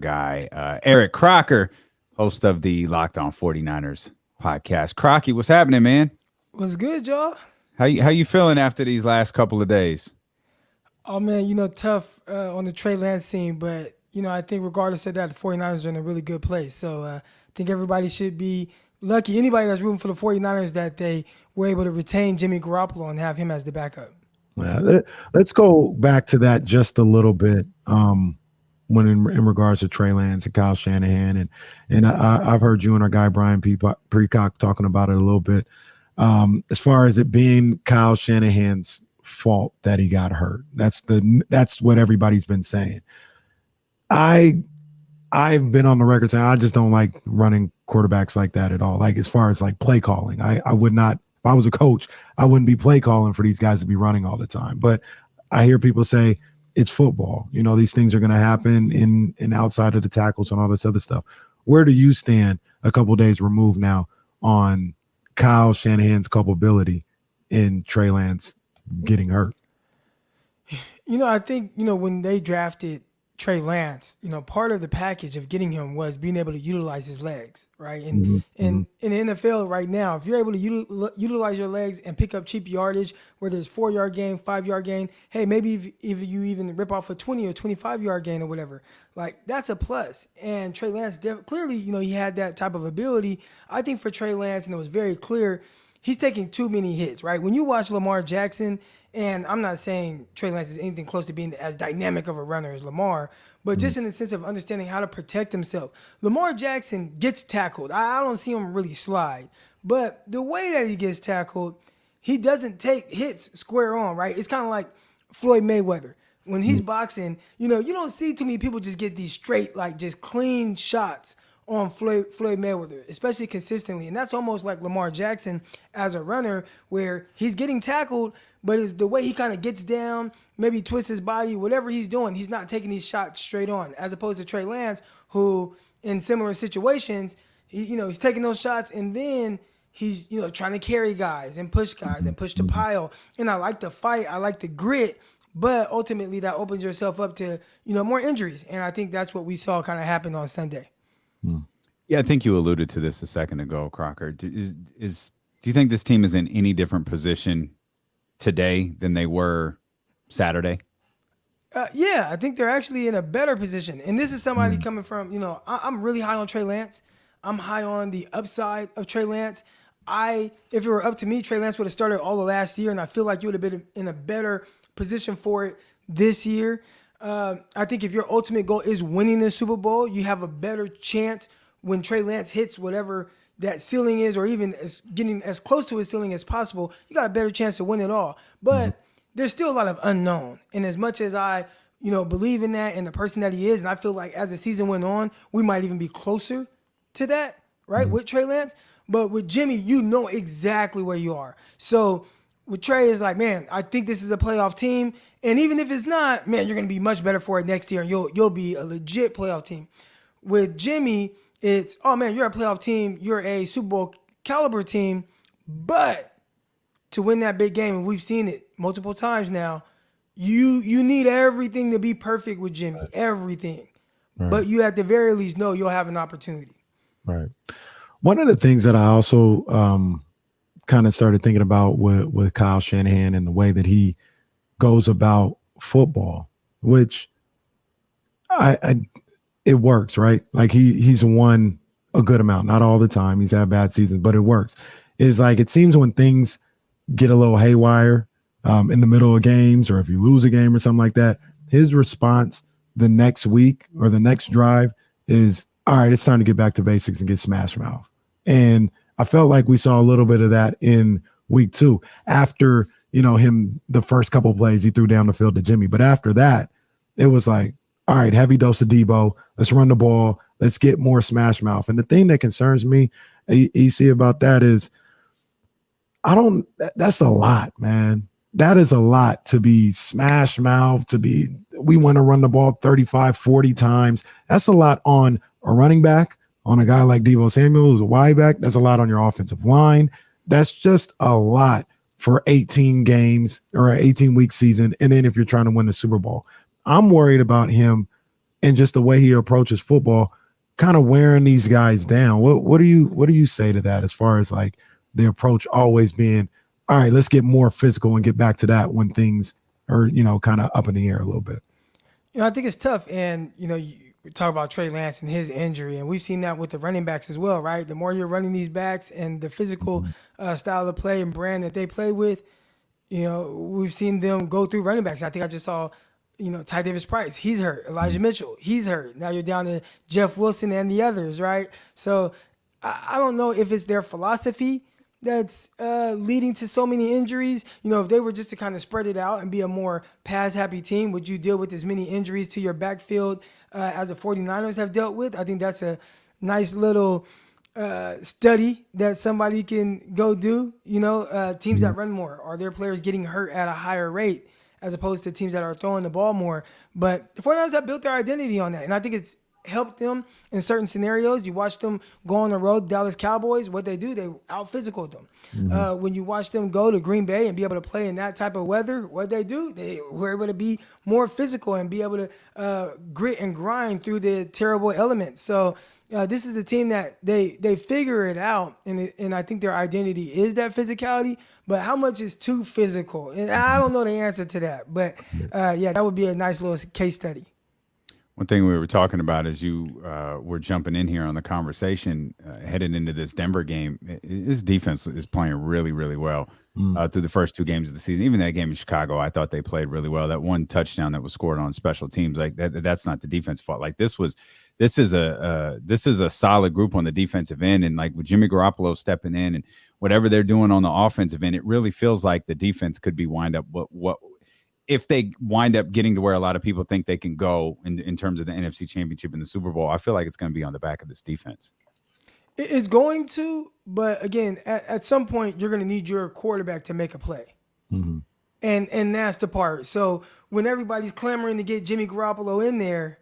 guy, Eric Crocker, host of the Locked On 49ers podcast. Crocky, what's happening, man? What's good, y'all? How you feeling after these last couple of days? Oh man, tough on the Trey Lance scene, but I think regardless of that, the 49ers are in a really good place. So I think everybody should be lucky. Anybody that's rooting for the 49ers that they were able to retain Jimmy Garoppolo and have him as the backup. Let's go back to that just a little bit. When in regards to Trey Lance and Kyle Shanahan, I've heard you and our guy Brian Precock talking about it a little bit. As far as it being Kyle Shanahan's fault that he got hurt, that's what everybody's been saying. I've been on the record saying I just don't like running quarterbacks like that at all. Like as far as like play calling, I would not. If I was a coach, I wouldn't be play calling for these guys to be running all the time. But I hear people say it's football. These things are going to happen in outside of the tackles and all this other stuff. Where do you stand a couple of days removed now on Kyle Shanahan's culpability in Trey Lance getting hurt? I think, when they drafted Trey Lance, part of the package of getting him was being able to utilize his legs, right? And in the NFL right now, if you're able to utilize your legs and pick up cheap yardage, whether it's 4-yard gain, 5-yard gain, hey, maybe if you even rip off a 20 or 25-yard gain or whatever, like that's a plus. And Trey Lance clearly, he had that type of ability. I think for Trey Lance, and it was very clear, he's taking too many hits, right? When you watch Lamar Jackson, and I'm not saying Trey Lance is anything close to being as dynamic of a runner as Lamar, but just in the sense of understanding how to protect himself. Lamar Jackson gets tackled. I don't see him really slide. But the way that he gets tackled, he doesn't take hits square on, right? It's kind of like Floyd Mayweather. When he's boxing, you don't see too many people just get these straight, like just clean shots on Floyd Mayweather, especially consistently. And that's almost like Lamar Jackson as a runner, where he's getting tackled, but it's the way he kind of gets down, maybe twists his body, whatever he's doing, he's not taking these shots straight on, as opposed to Trey Lance, who in similar situations, he's taking those shots and then he's, trying to carry guys and push the pile. And I like the fight. I like the grit. But ultimately, that opens yourself up to, more injuries. And I think that's what we saw kind of happen on Sunday. Yeah, I think you alluded to this a second ago, Crocker. Do you think this team is in any different position today than they were Saturday? Yeah, I think they're actually in a better position. And this is somebody coming from, I'm really high on Trey Lance. I'm high on the upside of Trey Lance. If it were up to me, Trey Lance would have started all the last year, and I feel like you would have been in a better position for it this year. I think if your ultimate goal is winning the Super Bowl, you have a better chance when Trey Lance hits whatever that ceiling is, or even getting as close to his ceiling as possible. You got a better chance to win it all. But there's still a lot of unknown. And as much as I, believe in that and the person that he is, and I feel like as the season went on, we might even be closer to that, right, with Trey Lance. But with Jimmy, you know exactly where you are. So with Trey, it's like, man, I think this is a playoff team. And even if it's not, man, you're going to be much better for it next year, and you'll be a legit playoff team. With Jimmy, it's, oh, man, you're a playoff team. You're a Super Bowl caliber team. But to win that big game, and we've seen it multiple times now, you need everything to be perfect with Jimmy, everything. Right. But you at the very least know you'll have an opportunity. Right. One of the things that I also kind of started thinking about with Kyle Shanahan and the way that he goes about football, which it works, right? Like he's won a good amount, not all the time. He's had bad seasons, but it works. Is like it seems when things get a little haywire in the middle of games, or if you lose a game or something like that, his response the next week or the next drive is, all right, it's time to get back to basics and get smash mouth. And I felt like we saw a little bit of that in week 2 after, him, the first couple of plays he threw down the field to Jimmy. But after that, it was like, all right, heavy dose of Debo. Let's run the ball. Let's get more smash mouth. And the thing that concerns me, EC, about that is that's a lot, man. That is a lot to be smash mouth, we want to run the ball 35, 40 times. That's a lot on a running back, on a guy like Deebo Samuel, who's a wide back. That's a lot on your offensive line. That's just a lot for 18 games or an 18-week season. And then if you're trying to win the Super Bowl, I'm worried about him and just the way he approaches football, kind of wearing these guys down. What do you say to that as far as like the approach always being, all right, let's get more physical and get back to that when things are, kind of up in the air a little bit. I think it's tough. And, we talk about Trey Lance and his injury, and we've seen that with the running backs as well, right? The more you're running these backs and the physical style of play and brand that they play with, we've seen them go through running backs. I think I just saw, Ty Davis Price, he's hurt. Elijah Mitchell, he's hurt. Now you're down to Jeff Wilson and the others, right? So I don't know if it's their philosophy that's leading to so many injuries. If they were just to kind of spread it out and be a more pass-happy team, would you deal with as many injuries to your backfield as the 49ers have dealt with? I think that's a nice little study that somebody can go do. Teams that run more, are their players getting hurt at a higher rate as opposed to teams that are throwing the ball more? But the 49ers have built their identity on that, and I think it's helped them in certain scenarios. You watch them go on the road, Dallas Cowboys, what they do, they out-physical them. When you watch them go to Green Bay and be able to play in that type of weather, what they do, they were able to be more physical and be able to grit and grind through the terrible elements. So this is a team that they figure it out, and I think their identity is that physicality. But how much is too physical? And I don't know the answer to that. But that would be a nice little case study. One thing we were talking about as you were jumping in here on the conversation heading into this Denver game, his defense is playing really, really well through the first 2 games of the season. Even that game in Chicago, I thought they played really well. That one touchdown that was scored on special teams, like that's not the defense fault. Like this is a solid group on the defensive end, and like with Jimmy Garoppolo stepping in and whatever they're doing on the offensive end, it really feels like the defense could be wind up what if they wind up getting to where a lot of people think they can go in terms of the NFC Championship and the Super Bowl. I feel like it's going to be on the back of this defense. It's going to, but again, at some point, you're going to need your quarterback to make a play. And that's the part. So when everybody's clamoring to get Jimmy Garoppolo in there,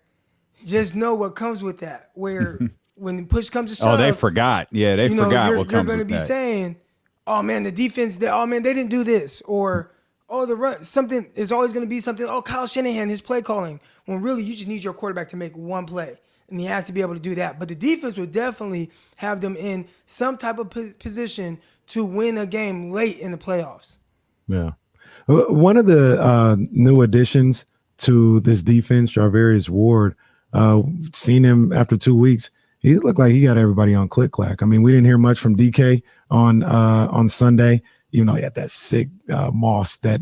just know what comes with that. Where when push comes to shove, they forgot. Yeah, they forgot what comes with that. You're going to be saying, oh, man, the defense, they didn't do this. Or, oh, the run, something is always going to be something. Oh, Kyle Shanahan, his play calling. When really you just need your quarterback to make one play, and he has to be able to do that. But the defense will definitely have them in some type of position to win a game late in the playoffs. Yeah. One of the new additions to this defense, Jarvarius Ward, seen him after 2 weeks. He looked like he got everybody on click-clack. I mean, we didn't hear much from DK on Sunday, even though he had that sick Moss that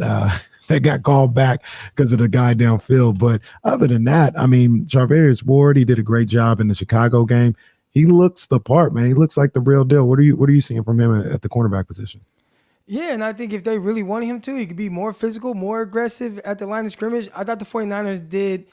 got called back because of the guy downfield. But other than that, I mean, Jarvarius Ward, he did a great job in the Chicago game. He looks the part, man. He looks like the real deal. What are you seeing from him at the cornerback position? Yeah, and I think if they really wanted him to, he could be more physical, more aggressive at the line of scrimmage. I thought the 49ers did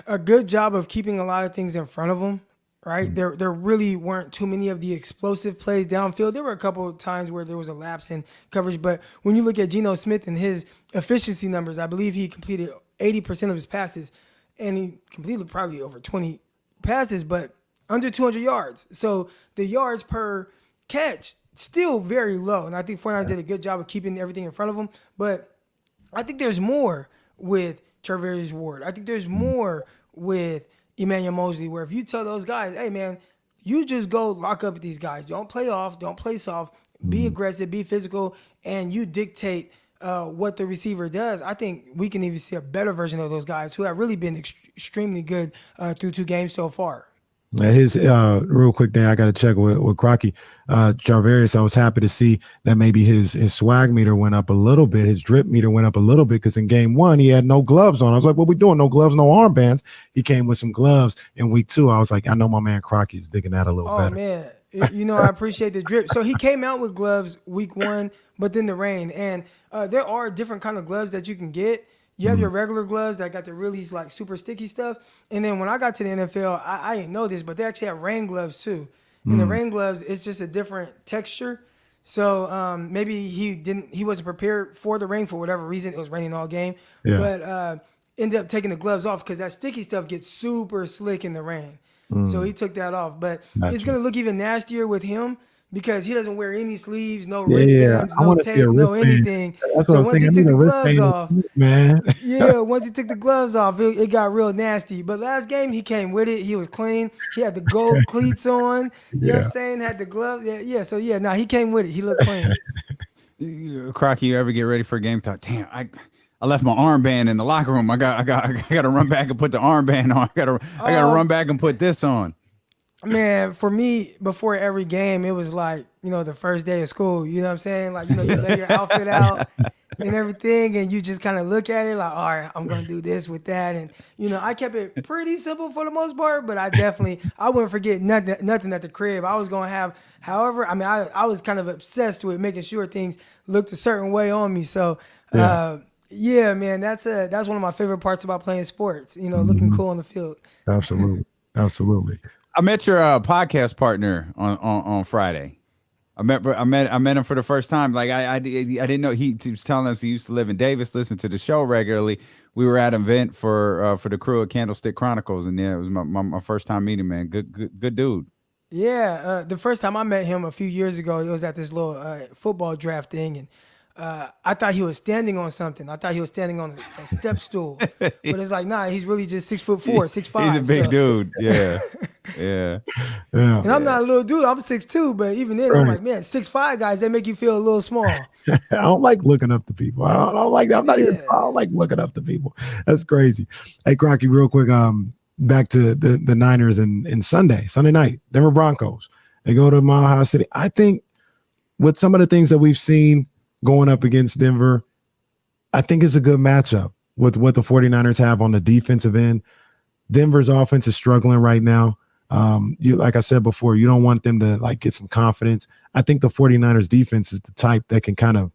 a good job of keeping a lot of things in front of him. Right, there really weren't too many of the explosive plays downfield. There were a couple of times where there was a lapse in coverage, but when you look at Geno Smith and his efficiency numbers, I believe he completed 80% of his passes, and he completed probably over 20 passes, but under 200 yards. So the yards per catch still very low, and I think 49ers did a good job of keeping everything in front of him. But I think there's more with Charvarius Ward. I think there's more with Emmanuel Mosley, where if you tell those guys, hey, man, you just go lock up with these guys. Don't play off. Don't play soft. Be aggressive. Be physical. And you dictate what the receiver does. I think we can even see a better version of those guys who have really been extremely good through 2 games so far. His real quick thing, I got to check with Crocky. Jarvarius, I was happy to see that maybe his swag meter went up a little bit. His drip meter went up a little bit because in game 1, he had no gloves on. I was like, what we doing? No gloves, no armbands. He came with some gloves in week 2. I was like, I know my man Crocky is digging that a little better. Oh, man. I appreciate the drip. So he came out with gloves week 1, but then the rain. And there are different kind of gloves that you can get. You have your regular gloves that got the really like super sticky stuff. And then when I got to the NFL, I didn't know this, but they actually have rain gloves too. And the rain gloves, it's just a different texture. So maybe he wasn't prepared for the rain for whatever reason. It was raining all game. Yeah. But ended up taking the gloves off because that sticky stuff gets super slick in the rain. So he took that off. But it's going to look even nastier with him because he doesn't wear any sleeves, no Yeah, wristbands, I no want to see a tape, no wristband. anything. That's what I So was once he thinking. I took need the a gloves wristband, off, man. yeah, once he took the gloves off, it got real nasty. But last game, he came with it. He was clean. He had the gold cleats on. You know what I'm Yeah. saying? Had the gloves. Yeah, yeah. So yeah, he came with it. He looked clean. Crocky, you ever get ready for a game? Thought, damn, I left my armband in the locker room. I got to run back and put the armband on. I got to run back and put this on. Man, for me, before every game, it was like, the first day of school. You know what I'm saying? Like, you lay your outfit out and everything, and you just kind of look at it like, all right, I'm going to do this with that. And, I kept it pretty simple for the most part, but I wouldn't forget nothing at the crib. I was going to have, however, I mean, I was kind of obsessed with making sure things looked a certain way on me. So, Yeah. yeah, man, that's one of my favorite parts about playing sports, looking Mhm. cool on the field. Absolutely. Absolutely. I met your podcast partner on Friday. I met him for the first time. Like I didn't know he was telling us he used to live in Davis, listen to the show regularly. We were at an event for the crew of Candlestick Chronicles, and yeah, it was my first time meeting, man. Good dude. Yeah, the first time I met him a few years ago, it was at this little football draft thing, and I thought he was standing on something. I thought he was standing on a step stool, but it's like, nah, he's really just 6'4", 6'5". He's a big So, dude. Yeah, yeah. Yeah. and I'm not a little dude. I'm 6'2", but even then, I'm Right. like, man, 6'5" guys, they make you feel a little small. I don't like looking up to people. I don't like that. I Yeah. don't like looking up to people. That's crazy. Hey, Crocky, real quick. Back to the Niners and Sunday night, Denver Broncos. They go to Mile High City. I think with some of the things that we've seen going up against Denver, I think it's a good matchup with what the 49ers have on the defensive end. Denver's offense is struggling right now. Like I said before, you don't want them to get some confidence. I think the 49ers defense is the type that can kind of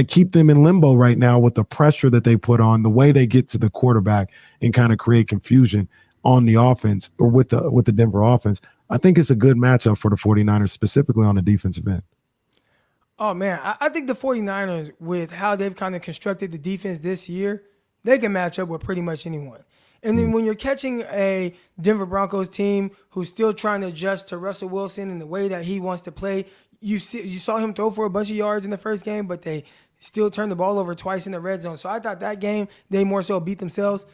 keep them in limbo right now with the pressure that they put on, the way they get to the quarterback and kind of create confusion on the offense or with the Denver offense. I think it's a good matchup for the 49ers, specifically on the defensive end. Oh, man, I think the 49ers, with how they've kind of constructed the defense this year, they can match up with pretty much anyone. And then when you're catching a Denver Broncos team who's still trying to adjust to Russell Wilson and the way that he wants to play, you saw him throw for a bunch of yards in the first game, but they still turned the ball over twice in the red zone. So I thought that game, they more so beat themselves.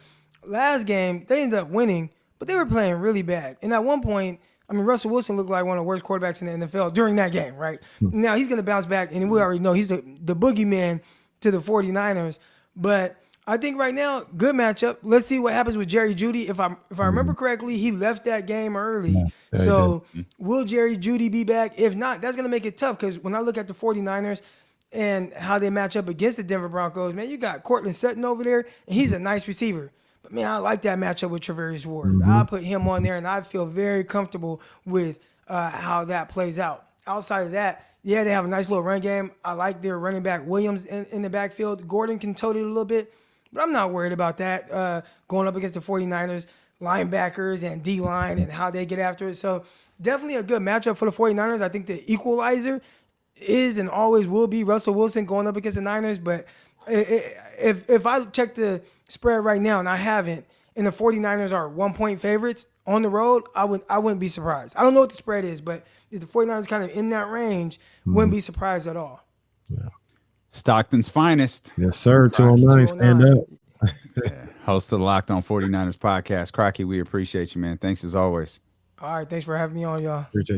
Last game, they ended up winning, but they were playing really bad. And at one point, I mean, Russell Wilson looked like one of the worst quarterbacks in the NFL during that game, right? Now he's going to bounce back, and we already know he's the boogeyman to the 49ers. But I think right now, good matchup. Let's see what happens with Jerry Jeudy. If I remember correctly, he left that game early. Yeah, So will Jerry Jeudy be back? If not, that's going to make it tough because when I look at the 49ers and how they match up against the Denver Broncos, man, you got Cortland Sutton over there, and he's a nice receiver. But, man, I like that matchup with Travarius Ward. I put him on there, and I feel very comfortable with how that plays out. Outside of that, yeah, they have a nice little run game. I like their running back Williams in the backfield. Gordon can tote it a little bit, but I'm not worried about that going up against the 49ers, linebackers and D-line and how they get after it. So definitely a good matchup for the 49ers. I think the equalizer is and always will be Russell Wilson going up against the Niners, but if I check the spread right now, and I haven't, and the 49ers are 1-point favorites on the road, I wouldn't be surprised. I don't know what the spread is, but if the 49ers kind of in that range, wouldn't be surprised at all. Yeah. Stockton's finest. Yes, sir. 209, stand up. Yeah. Host of the Locked On 49ers podcast. Crocky, we appreciate you, man. Thanks as always. All right, thanks for having me on, y'all. Appreciate